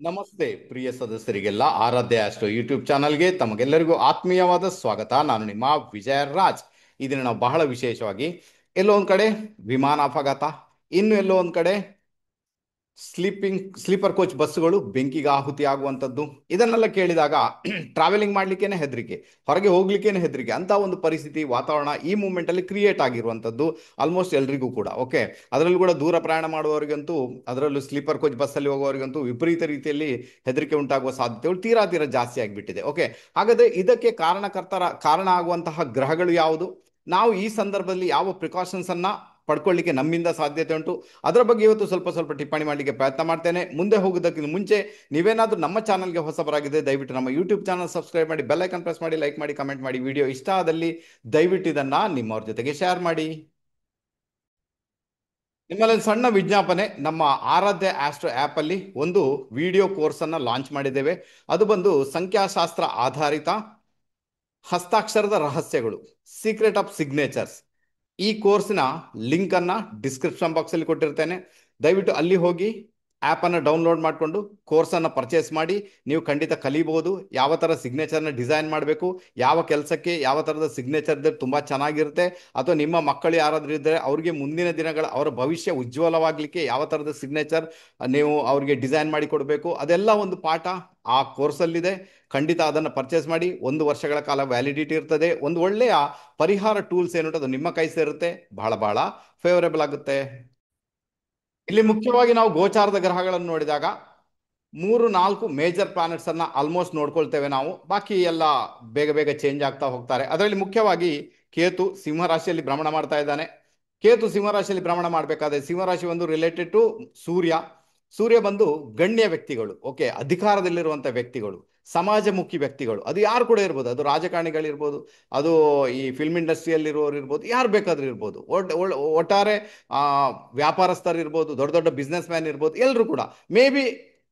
ನಮಸ್ತೆ ಪ್ರಿಯ ಸದಸ್ಯರಿಗೆಲ್ಲ ಆರಾಧ್ಯ astro YouTube ಚಾನಲ್ಗೆ ತಮಗೆಲ್ಲರಿಗೂ ಆತ್ಮೀಯವಾದ ಸ್ವಾಗತ. ನಾನು ನಿಮ್ಮ ವಿಜಯ ರಾಜ್. ಇದನ್ನು ನಾವು ಬಹಳ ವಿಶೇಷವಾಗಿ ಎಲ್ಲೋ ಒಂದು ಕಡೆ ವಿಮಾನ ಅಪಘಾತ, ಇನ್ನು ಎಲ್ಲೋ ಒಂದು ಕಡೆ ಸ್ಲೀಪರ್ ಕೋಚ್ ಬಸ್ಸುಗಳು ಬೆಂಕಿಗೆ ಆಹುತಿ ಆಗುವಂಥದ್ದು, ಇದನ್ನೆಲ್ಲ ಕೇಳಿದಾಗ ಟ್ರಾವೆಲಿಂಗ್ ಮಾಡ್ಲಿಕ್ಕೇನೆ ಹೆದರಿಕೆ, ಹೊರಗೆ ಹೋಗ್ಲಿಕ್ಕೇನೆ ಹೆದರಿಕೆ ಅಂತ ಒಂದು ಪರಿಸ್ಥಿತಿ ವಾತಾವರಣ ಈ ಮೂಮೆಂಟ್ ಅಲ್ಲಿ ಕ್ರಿಯೇಟ್ ಆಗಿರುವಂಥದ್ದು ಆಲ್ಮೋಸ್ಟ್ ಎಲ್ರಿಗೂ ಕೂಡ. ಓಕೆ, ಅದರಲ್ಲೂ ಕೂಡ ದೂರ ಪ್ರಯಾಣ ಮಾಡುವವರಿಗಂತೂ, ಅದರಲ್ಲೂ ಸ್ಲೀಪರ್ ಕೋಚ್ ಬಸ್ಸಲ್ಲಿ ಹೋಗುವವರಿಗಂತೂ ವಿಪರೀತ ರೀತಿಯಲ್ಲಿ ಹೆದರಿಕೆ ಉಂಟಾಗುವ ಸಾಧ್ಯತೆಗಳು ತೀರಾ ತೀರಾ ಜಾಸ್ತಿ ಆಗಿಬಿಟ್ಟಿದೆ. ಓಕೆ, ಹಾಗಾದ್ರೆ ಇದಕ್ಕೆ ಕಾರಣ ಆಗುವಂತಹ ಗ್ರಹಗಳು ಯಾವುದು, ನಾವು ಈ ಸಂದರ್ಭದಲ್ಲಿ ಯಾವ ಪ್ರಿಕಾಷನ್ಸ್ ಅನ್ನ ಪಡ್ಕೊಳ್ಳಿಕ್ಕೆ ನಮ್ಮಿಂದ ಸಾಧ್ಯತೆ ಉಂಟು, ಅದರ ಬಗ್ಗೆ ಇವತ್ತು ಸ್ವಲ್ಪ ಸ್ವಲ್ಪ ಟಿಪ್ಪಣಿ ಮಾಡಲಿಕ್ಕೆ ಪ್ರಯತ್ನ ಮಾಡ್ತೇನೆ. ಮುಂದೆ ಹೋಗೋದಕ್ಕಿಂತ ಮುಂಚೆ ನೀವೇನಾದ್ರೂ ನಮ್ಮ ಚಾನಲ್ಗೆ ಹೊಸಬರಾಗಿದೆ ದಯವಿಟ್ಟು ನಮ್ಮ ಯೂಟ್ಯೂಬ್ ಚಾನಲ್ ಸಬ್ಸ್ಕ್ರೈಬ್ ಮಾಡಿ, ಬೆಲ್ ಐಕನ್ ಪ್ರೆಸ್ ಮಾಡಿ, ಲೈಕ್ ಮಾಡಿ, ಕಮೆಂಟ್ ಮಾಡಿ. ವಿಡಿಯೋ ಇಷ್ಟ ಆದಲ್ಲಿ ದಯವಿಟ್ಟು ಇದನ್ನ ನಿಮ್ಮವ್ರ ಜೊತೆಗೆ ಶೇರ್ ಮಾಡಿ. ನಿಮ್ಮಲ್ಲಿ ಒಂದು ಸಣ್ಣ ವಿಜ್ಞಾಪನೆ, ನಮ್ಮ ಆರಾಧ್ಯ ಆಸ್ಟ್ರೋ ಆ್ಯಪ್ ಅಲ್ಲಿ ಒಂದು ವಿಡಿಯೋ ಕೋರ್ಸ್ ಅನ್ನ ಲಾಂಚ್ ಮಾಡಿದ್ದೇವೆ. ಅದು ಬಂದು ಸಂಖ್ಯಾಶಾಸ್ತ್ರ ಆಧಾರಿತ ಹಸ್ತಾಕ್ಷರದ ರಹಸ್ಯಗಳು, ಸೀಕ್ರೆಟ್ ಆಫ್ ಸಿಗ್ನೇಚರ್ಸ್. ಈ ಕೋರ್ಸ್ನ ಲಿಂಕ್ ಅನ್ನ ಡಿಸ್ಕ್ರಿಪ್ಷನ್ ಬಾಕ್ಸ್ ಅಲ್ಲಿ ಕೊಟ್ಟಿರ್ತೇನೆ. ದಯವಿಟ್ಟು ಅಲ್ಲಿ ಹೋಗಿ ಆ್ಯಪ್ ಅನ್ನು ಡೌನ್ಲೋಡ್ ಮಾಡಿಕೊಂಡು ಕೋರ್ಸ್ ಅನ್ನು ಪರ್ಚೇಸ್ ಮಾಡಿ. ನೀವು ಖಂಡಿತ ಕಲಿಬಹುದು ಯಾವ ಥರ ಸಿಗ್ನೇಚರ್ನ ಡಿಸೈನ್ ಮಾಡಬೇಕು, ಯಾವ ಕೆಲಸಕ್ಕೆ ಯಾವ ಥರದ ಸಿಗ್ನೇಚರ್ ಇದ್ದರೆ ತುಂಬ ಚೆನ್ನಾಗಿರುತ್ತೆ, ಅಥವಾ ನಿಮ್ಮ ಮಕ್ಕಳು ಯಾರಾದರೂ ಇದ್ದರೆ ಅವ್ರಿಗೆ ಮುಂದಿನ ದಿನಗಳ ಅವರ ಭವಿಷ್ಯ ಉಜ್ವಲವಾಗಲಿಕ್ಕೆ ಯಾವ ಥರದ ಸಿಗ್ನೇಚರ್ ನೀವು ಅವ್ರಿಗೆ ಡಿಸೈನ್ ಮಾಡಿ ಕೊಡಬೇಕು, ಅದೆಲ್ಲ ಒಂದು ಪಾಠ ಆ ಕೋರ್ಸಲ್ಲಿದೆ. ಖಂಡಿತ ಅದನ್ನು ಪರ್ಚೇಸ್ ಮಾಡಿ. 1 ವರ್ಷಗಳ ಕಾಲ ವ್ಯಾಲಿಡಿಟಿ ಇರ್ತದೆ. ಒಂದು ಒಳ್ಳೆಯ ಪರಿಹಾರ ಟೂಲ್ಸ್ ಏನುಂಟು ಅದು ನಿಮ್ಮ ಕೈ ಸೇರುತ್ತೆ, ಬಹಳ ಬಹಳ ಫೇವರೇಬಲ್ ಆಗುತ್ತೆ. ಇಲ್ಲಿ ಮುಖ್ಯವಾಗಿ ನಾವು ಗೋಚಾರದ ಗ್ರಹಗಳನ್ನು ನೋಡಿದಾಗ 3-4 ಮೇಜರ್ ಪ್ಲಾನೆಟ್ಸ್ ಅನ್ನ ಆಲ್ಮೋಸ್ಟ್ ನೋಡ್ಕೊಳ್ತೇವೆ ನಾವು. ಬಾಕಿ ಎಲ್ಲ ಬೇಗ ಬೇಗ ಚೇಂಜ್ ಆಗ್ತಾ ಹೋಗ್ತಾರೆ. ಅದರಲ್ಲಿ ಮುಖ್ಯವಾಗಿ ಕೇತು ಸಿಂಹರಾಶಿಯಲ್ಲಿ ಭ್ರಮಣ ಮಾಡ್ತಾ ಇದ್ದಾನೆ. ಕೇತು ಸಿಂಹರಾಶಿಯಲ್ಲಿ ಭ್ರಮಣ ಮಾಡಬೇಕಾದ್ರೆ, ಸಿಂಹರಾಶಿ ಒಂದು ರಿಲೇಟೆಡ್ ಟು ಸೂರ್ಯ. ಸೂರ್ಯ ಬಂದು ಗಣ್ಯ ವ್ಯಕ್ತಿಗಳು, ಓಕೆ, ಅಧಿಕಾರದಲ್ಲಿರುವಂಥ ವ್ಯಕ್ತಿಗಳು, ಸಮಾಜಮುಖಿ ವ್ಯಕ್ತಿಗಳು, ಅದು ಯಾರು ಕೂಡ ಇರ್ಬೋದು, ಅದು ರಾಜಕಾರಣಿಗಳಿರ್ಬೋದು, ಅದು ಈ ಫಿಲ್ಮ್ ಇಂಡಸ್ಟ್ರಿಯಲ್ಲಿರುವವರು ಇರ್ಬೋದು, ಯಾರು ಬೇಕಾದ್ರೂ ಇರ್ಬೋದು, ಒಟ್ಟಾರೆ ವ್ಯಾಪಾರಸ್ಥರು ಇರ್ಬೋದು, ದೊಡ್ಡ ದೊಡ್ಡ ಬಿಸ್ನೆಸ್ ಮ್ಯಾನ್ ಇರ್ಬೋದು, ಎಲ್ಲರೂ ಕೂಡ ಮೇ ಬಿ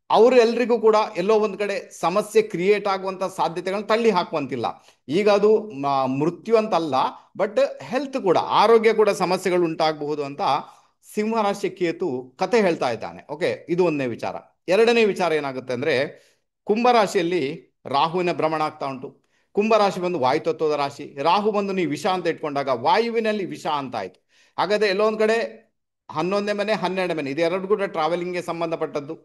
ಅವರು ಎಲ್ರಿಗೂ ಕೂಡ ಎಲ್ಲೋ ಒಂದು ಕಡೆ ಸಮಸ್ಯೆ ಕ್ರಿಯೇಟ್ ಆಗುವಂತ ಸಾಧ್ಯತೆಗಳನ್ನ ತಳ್ಳಿ ಹಾಕುವಂತಿಲ್ಲ. ಈಗ ಅದು ಮೃತ್ಯು ಅಂತಲ್ಲ, ಬಟ್ ಹೆಲ್ತ್ ಕೂಡ, ಆರೋಗ್ಯ ಕೂಡ ಸಮಸ್ಯೆಗಳು ಉಂಟಾಗಬಹುದು ಅಂತ ಸಿಂಹರಾಶಿ ಕೇತು ಕತೆ ಹೇಳ್ತಾ ಇದ್ದಾನೆ. ಓಕೆ, ಇದು ಒಂದನೇ ವಿಚಾರ. ಎರಡನೇ ವಿಚಾರ ಏನಾಗುತ್ತೆ ಅಂದ್ರೆ, ಕುಂಭರಾಶಿಯಲ್ಲಿ ರಾಹುವಿನ ಭ್ರಮಣ ಆಗ್ತಾ ಉಂಟು. ಕುಂಭರಾಶಿ ಬಂದು ವಾಯುತತ್ವದ ರಾಶಿ. ರಾಹು ಬಂದು ನೀವು ವಿಷ ಅಂತ ಇಟ್ಕೊಂಡಾಗ ವಾಯುವಿನಲ್ಲಿ ವಿಷ ಅಂತ ಆಯ್ತು. ಹಾಗಾದ್ರೆ ಎಲ್ಲೋ ಒಂದ್ ಕಡೆ 11ನೇ ಮನೆ 12ನೇ ಮನೆ ಇದೆರಡು ಕೂಡ ಟ್ರಾವೆಲಿಂಗ್ಗೆ ಸಂಬಂಧಪಟ್ಟದ್ದು.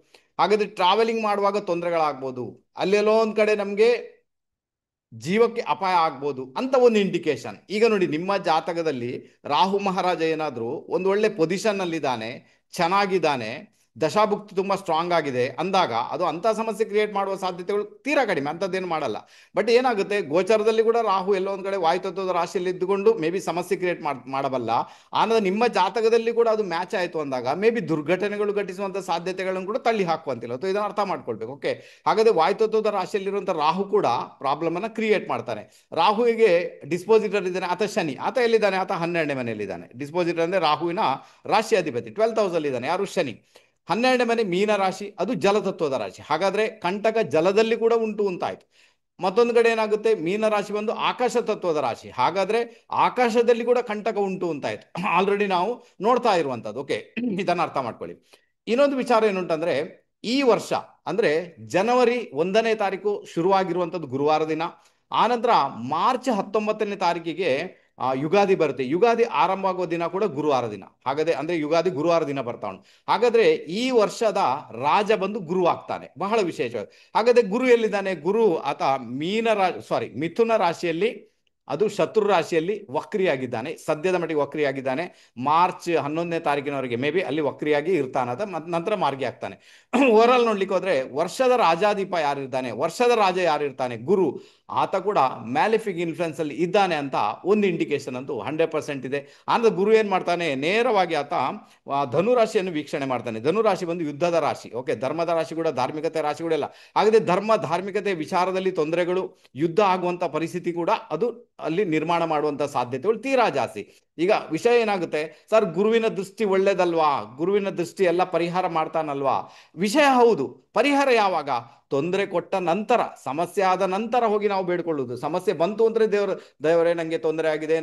ಹಾಗಾದ್ರೆ ಟ್ರಾವೆಲಿಂಗ್ ಮಾಡುವಾಗ ತೊಂದರೆಗಳಾಗ್ಬೋದು, ಅಲ್ಲೆಲ್ಲೋ ಒಂದ್ ಕಡೆ ನಮಗೆ ಜೀವಕ್ಕೆ ಅಪಾಯ ಆಗ್ಬೋದು ಅಂತ ಒಂದು ಇಂಡಿಕೇಶನ್. ಈಗ ನೋಡಿ, ನಿಮ್ಮ ಜಾತಕದಲ್ಲಿ ರಾಹು ಮಹಾರಾಜ ಏನಾದರೂ ಒಂದು ಒಳ್ಳೆ ಪೊಸಿಷನ್ ಅಲ್ಲಿದ್ದಾನೆ, ಚೆನ್ನಾಗಿದ್ದಾನೆ, ದಶಾಭುಕ್ತಿ ತುಂಬಾ ಸ್ಟ್ರಾಂಗ್ ಆಗಿದೆ ಅಂದಾಗ ಅದು ಅಂತ ಸಮಸ್ಯೆ ಕ್ರಿಯೇಟ್ ಮಾಡುವ ಸಾಧ್ಯತೆಗಳು ತೀರಾ ಕಡಿಮೆ, ಅಂಥದ್ದೇನು ಮಾಡಲ್ಲ. ಬಟ್ ಏನಾಗುತ್ತೆ, ಗೋಚರದಲ್ಲಿ ಕೂಡ ರಾಹು ಎಲ್ಲೋ ಒಂದು ಕಡೆ ವಾಯುತತ್ವದ ರಾಶಿಯಲ್ಲಿ ಇದ್ದುಕೊಂಡು ಮೇ ಬಿ ಸಮಸ್ಯೆ ಕ್ರಿಯೇಟ್ ಮಾಡಬಲ್ಲ. ಆನಂತರ ನಿಮ್ಮ ಜಾತಕದಲ್ಲಿ ಕೂಡ ಅದು ಮ್ಯಾಚ್ ಆಯಿತು ಅಂದಾಗ ಮೇ ಬಿ ದುರ್ಘಟನೆಗಳು ಘಟಿಸುವಂಥ ಸಾಧ್ಯತೆಗಳನ್ನು ಕೂಡ ತಳ್ಳಿ ಹಾಕುವಂತಿಲ್ಲ. ಅಥವಾ ಇದನ್ನು ಅರ್ಥ ಮಾಡ್ಕೊಳ್ಬೇಕು. ಓಕೆ, ಹಾಗಾದ್ರೆ ವಾಯುತತ್ವದ ರಾಶಿಯಲ್ಲಿರುವಂಥ ರಾಹು ಕೂಡ ಪ್ರಾಬ್ಲಮ್ ಅನ್ನ ಕ್ರಿಯೇಟ್ ಮಾಡ್ತಾನೆ. ರಾಹುವಿಗೆ ಡಿಸ್ಪೋಸಿಟರ್ ಇದ್ದಾನೆ ಆತ ಶನಿ. ಆತ ಎಲ್ಲಿದ್ದಾನೆ? ಆತ 12ನೇ ಮನೆಯಲ್ಲಿದ್ದಾನೆ. ಡಿಸ್ಪೋಸಿಟರ್ ಅಂದ್ರೆ ರಾಹುವಿನ ರಾಶಿ ಅಧಿಪತಿ 12th ಹೌಸ್ ಅಲ್ಲಿ ಇದ್ದಾನೆ. ಯಾರು? ಶನಿ. 12ನೇ ಮನೆ ಮೀನ ರಾಶಿ, ಅದು ಜಲತತ್ವದ ರಾಶಿ. ಹಾಗಾದ್ರೆ ಕಂಟಕ ಜಲದಲ್ಲಿ ಕೂಡ ಉಂಟು ಅಂತಾಯ್ತು. ಮತ್ತೊಂದು ಕಡೆ ಏನಾಗುತ್ತೆ, ಮೀನ ರಾಶಿ ಬಂದು ಆಕಾಶ ತತ್ವದ ರಾಶಿ. ಹಾಗಾದ್ರೆ ಆಕಾಶದಲ್ಲಿ ಕೂಡ ಕಂಟಕ ಉಂಟು ಅಂತಾಯ್ತು. ಆಲ್ರೆಡಿ ನಾವು ನೋಡ್ತಾ ಇರುವಂತದ್ದು. ಓಕೆ, ಇದನ್ನ ಅರ್ಥ ಮಾಡ್ಕೊಳ್ಳಿ. ಇನ್ನೊಂದು ವಿಚಾರ ಏನುಂಟಂದ್ರೆ, ಈ ವರ್ಷ ಅಂದ್ರೆ ಜನವರಿ 1ನೇ ತಾರೀಕು ಶುರುವಾಗಿರುವಂಥದ್ದು ಗುರುವಾರ ದಿನ. ಆನಂತರ ಮಾರ್ಚ್ 19ನೇ ತಾರೀಕಿಗೆ ಯುಗಾದಿ ಬರುತ್ತೆ. ಯುಗಾದಿ ಆರಂಭ ಆಗುವ ದಿನ ಕೂಡ ಗುರುವಾರ ದಿನ. ಹಾಗಾದ್ರೆ ಅಂದ್ರೆ ಯುಗಾದಿ ಗುರುವಾರ ದಿನ ಬರ್ತಾ ಉಂಟು. ಹಾಗಾದ್ರೆ ಈ ವರ್ಷದ ರಾಜ ಬಂದು ಗುರು ಆಗ್ತಾನೆ, ಬಹಳ ವಿಶೇಷವಾಗಿ. ಹಾಗಾದ್ರೆ ಗುರು ಎಲ್ಲಿದ್ದಾನೆ? ಗುರು ಆತ ಮಿಥುನ ರಾಶಿಯಲ್ಲಿ, ಅದು ಶತ್ರು ರಾಶಿಯಲ್ಲಿ ವಕ್ರಿಯಾಗಿದ್ದಾನೆ. ಸದ್ಯದ ಮಟ್ಟಿಗೆ ವಕ್ರಿಯಾಗಿದ್ದಾನೆ. ಮಾರ್ಚ್ 11ನೇ ತಾರೀಕಿನವರೆಗೆ ಮೇ ಬಿ ಅಲ್ಲಿ ವಕ್ರಿಯಾಗಿ ಇರ್ತಾನದ, ನಂತರ ಮಾರ್ಗಿ ಆಗ್ತಾನೆ. ಓವರ್ ಆಲ್ ನೋಡ್ಲಿಕ್ಕೆ ಹೋದ್ರೆ ವರ್ಷದ ರಾಜಾದೀಪ ಯಾರಿರ್ತಾನೆ, ವರ್ಷದ ರಾಜ ಯಾರಿರ್ತಾನೆ? ಗುರು. ಆತ ಕೂಡ ಮ್ಯಾಲಿಫಿಕ್ ಇನ್ಫ್ಲುಯೆನ್ಸ್ ಅಲ್ಲಿ ಇದ್ದಾನೆ ಅಂತ ಒಂದು ಇಂಡಿಕೇಶನ್ ಅಂತೂ 100% ಇದೆ. ಅಂದ್ರೆ ಗುರು ಏನ್ ಮಾಡ್ತಾನೆ, ನೇರವಾಗಿ ಆತ ಧನುರಾಶಿಯನ್ನು ವೀಕ್ಷಣೆ ಮಾಡ್ತಾನೆ. ಧನುರಾಶಿ ಬಂದು ಯುದ್ಧದ ರಾಶಿ. ಓಕೆ, ಧರ್ಮದ ರಾಶಿ ಕೂಡ, ಧಾರ್ಮಿಕತೆ ರಾಶಿ ಕೂಡ ಇಲ್ಲ. ಹಾಗಾದ್ರೆ ಧರ್ಮ ಧಾರ್ಮಿಕತೆ ವಿಚಾರದಲ್ಲಿ ತೊಂದರೆಗಳು, ಯುದ್ಧ ಆಗುವಂತ ಪರಿಸ್ಥಿತಿ ಕೂಡ ಅದು ಅಲ್ಲಿ ನಿರ್ಮಾಣ ಮಾಡುವಂತ ಸಾಧ್ಯತೆಗಳು ತೀರಾ ಜಾಸ್ತಿ. ಈಗ ವಿಷಯ ಏನಾಗುತ್ತೆ, ಸರ್ ಗುರುವಿನ ದೃಷ್ಟಿ ಒಳ್ಳೇದಲ್ವಾ, ಗುರುವಿನ ದೃಷ್ಟಿ ಎಲ್ಲ ಪರಿಹಾರ ಮಾಡ್ತಾನಲ್ವಾ? ವಿಷಯ ಹೌದು. ಪರಿಹಾರ ಯಾವಾಗ? ತೊಂದರೆ ಕೊಟ್ಟ ನಂತರ, ಸಮಸ್ಯೆ ಆದ ನಂತರ ಹೋಗಿ ನಾವು ಬೇಡ್ಕೊಳ್ಳುವುದು. ಸಮಸ್ಯೆ ಬಂತು ಅಂದ್ರೆ ದೇವರೇ ನಂಗೆ ತೊಂದರೆ ಆಗಿದೆ,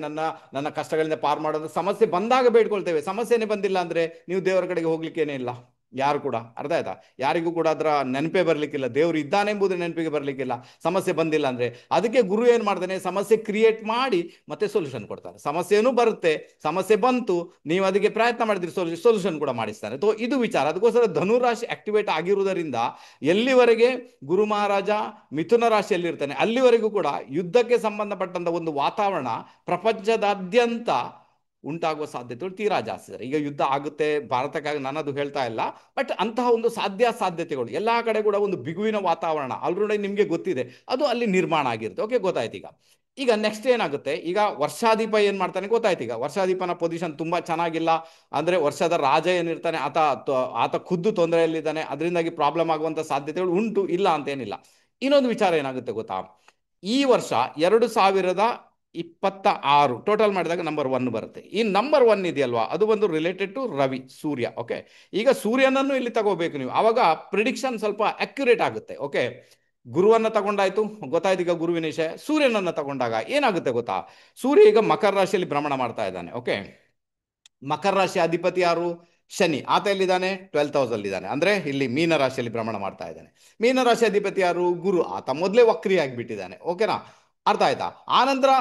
ನನ್ನ ಕಷ್ಟಗಳಿಂದ ಪಾರು ಮಾಡೋದು. ಸಮಸ್ಯೆ ಬಂದಾಗ ಬೇಡ್ಕೊಳ್ತೇವೆ. ಸಮಸ್ಯೆನೇ ಬಂದಿಲ್ಲ ಅಂದ್ರೆ ನೀವು ದೇವರ ಕಡೆಗೆ ಹೋಗ್ಲಿಕ್ಕೇನೆ ಇಲ್ಲ. ಯಾರು ಕೂಡ, ಅರ್ಥ ಆಯ್ತಾ, ಯಾರಿಗೂ ಕೂಡ ಅದರ ನೆನಪೇ ಬರ್ಲಿಕ್ಕಿಲ್ಲ, ದೇವರು ಇದ್ದಾನೆ ಎಂಬುದು ನೆನಪಿಗೆ ಬರ್ಲಿಕ್ಕಿಲ್ಲ, ಸಮಸ್ಯೆ ಬಂದಿಲ್ಲ ಅಂದ್ರೆ. ಅದಕ್ಕೆ ಗುರು ಏನ್ ಮಾಡ್ತಾನೆ, ಸಮಸ್ಯೆ ಕ್ರಿಯೇಟ್ ಮಾಡಿ ಮತ್ತೆ ಸೊಲ್ಯೂಷನ್ ಕೊಡ್ತಾನೆ. ಸಮಸ್ಯೆನೂ ಬರುತ್ತೆ, ಸಮಸ್ಯೆ ಬಂತು, ನೀವು ಅದಕ್ಕೆ ಪ್ರಯತ್ನ ಮಾಡಿದ್ರಿ, ಸೊಲ್ಯೂಷನ್ ಕೂಡ ಮಾಡಿಸ್ತಾನೆ. ತೋ ಇದು ವಿಚಾರ. ಅದಕ್ಕೋಸ್ಕರ ಧನುರಾಶಿ ಆಕ್ಟಿವೇಟ್ ಆಗಿರುವುದರಿಂದ ಎಲ್ಲಿವರೆಗೆ ಗುರು ಮಹಾರಾಜ ಮಿಥುನ ರಾಶಿಯಲ್ಲಿ ಇರ್ತಾನೆ ಅಲ್ಲಿವರೆಗೂ ಕೂಡ ಯುದ್ಧಕ್ಕೆ ಸಂಬಂಧಪಟ್ಟಂತ ಒಂದು ವಾತಾವರಣ ಪ್ರಪಂಚದಾದ್ಯಂತ ಉಂಟಾಗುವ ಸಾಧ್ಯತೆಗಳು ತೀರಾ ಜಾಸ್ತಿ ಸರ್. ಈಗ ಯುದ್ಧ ಆಗುತ್ತೆ ಭಾರತಕ್ಕಾಗಿ ನಾನದು ಹೇಳ್ತಾ ಇಲ್ಲ, ಬಟ್ ಅಂತಹ ಒಂದು ಸಾಧ್ಯತೆಗಳು ಎಲ್ಲಾ ಕಡೆ ಕೂಡ ಒಂದು ಬಿಗುವಿನ ವಾತಾವರಣ ಆಲ್ರೆಡಿ ನಿಮಗೆ ಗೊತ್ತಿದೆ, ಅದು ಅಲ್ಲಿ ನಿರ್ಮಾಣ ಆಗಿರುತ್ತೆ. ಓಕೆ, ಗೊತ್ತಾಯ್ತು. ಈಗ ನೆಕ್ಸ್ಟ್ ಏನಾಗುತ್ತೆ, ಈಗ ವರ್ಷಾಧಿಪ ಏನ್ ಮಾಡ್ತಾನೆ ಗೊತ್ತಾಯ್ತು. ಈಗ ವರ್ಷಾಧಿಪನ ಪೊಸಿಷನ್ ತುಂಬಾ ಚೆನ್ನಾಗಿಲ್ಲ, ಅಂದ್ರೆ ವರ್ಷದ ರಾಜ ಏನಿರ್ತಾನೆ ಆತ ಖುದ್ದು ತೊಂದರೆಯಲ್ಲಿದ್ದಾನೆ, ಅದರಿಂದಾಗಿ ಪ್ರಾಬ್ಲಮ್ ಆಗುವಂತ ಸಾಧ್ಯತೆಗಳು ಉಂಟು, ಇಲ್ಲ ಅಂತ ಏನಿಲ್ಲ. ಇನ್ನೊಂದು ವಿಚಾರ ಏನಾಗುತ್ತೆ ಗೊತ್ತಾ, ಈ ವರ್ಷ 2026 ಟೋಟಲ್ ಮಾಡಿದಾಗ ನಂಬರ್ 1 ಬರುತ್ತೆ. ಈ ನಂಬರ್ 1 ಇದೆಯಲ್ವಾ, ಅದು ಒಂದು ರಿಲೇಟೆಡ್ ಟು ರವಿ, ಸೂರ್ಯ. ಓಕೆ, ಈಗ ಸೂರ್ಯನನ್ನು ಇಲ್ಲಿ ತಗೋಬೇಕು ನೀವು, ಅವಾಗ ಪ್ರಿಡಿಕ್ಷನ್ ಸ್ವಲ್ಪ ಅಕ್ಯುರೇಟ್ ಆಗುತ್ತೆ. ಓಕೆ, ಗುರುವನ್ನ ತಗೊಂಡಾಯ್ತು, ಗೊತ್ತಾಯ್ತು. ಈಗ ಗುರುವಿನ ವಿಷಯ, ಸೂರ್ಯನನ್ನ ತಗೊಂಡಾಗ ಏನಾಗುತ್ತೆ ಗೊತ್ತಾ, ಸೂರ್ಯ ಈಗ ಮಕರ ರಾಶಿಯಲ್ಲಿ ಭ್ರಮಣ ಮಾಡ್ತಾ ಇದ್ದಾನೆ. ಓಕೆ, ಮಕರ ರಾಶಿ ಅಧಿಪತಿ ಯಾರು, ಶನಿ. ಆತ ಎಲ್ಲಿದ್ದಾನೆ, 12th ಹೌಸ್ ಅಲ್ಲಿ ಇದ್ದಾನೆ, ಅಂದ್ರೆ ಇಲ್ಲಿ ಮೀನ ರಾಶಿಯಲ್ಲಿ ಭ್ರಮಣ ಮಾಡ್ತಾ ಇದ್ದಾನೆ. ಮೀನ ರಾಶಿ ಅಧಿಪತಿ ಯಾರು, ಗುರು. ಆತ ಮೊದಲೇ ವಕ್ರಿ ಆಗಿಬಿಟ್ಟಿದ್ದಾನೆ. ಓಕೆನಾ, ಅರ್ಥ ಆಯ್ತಾ. ಆನಂತರ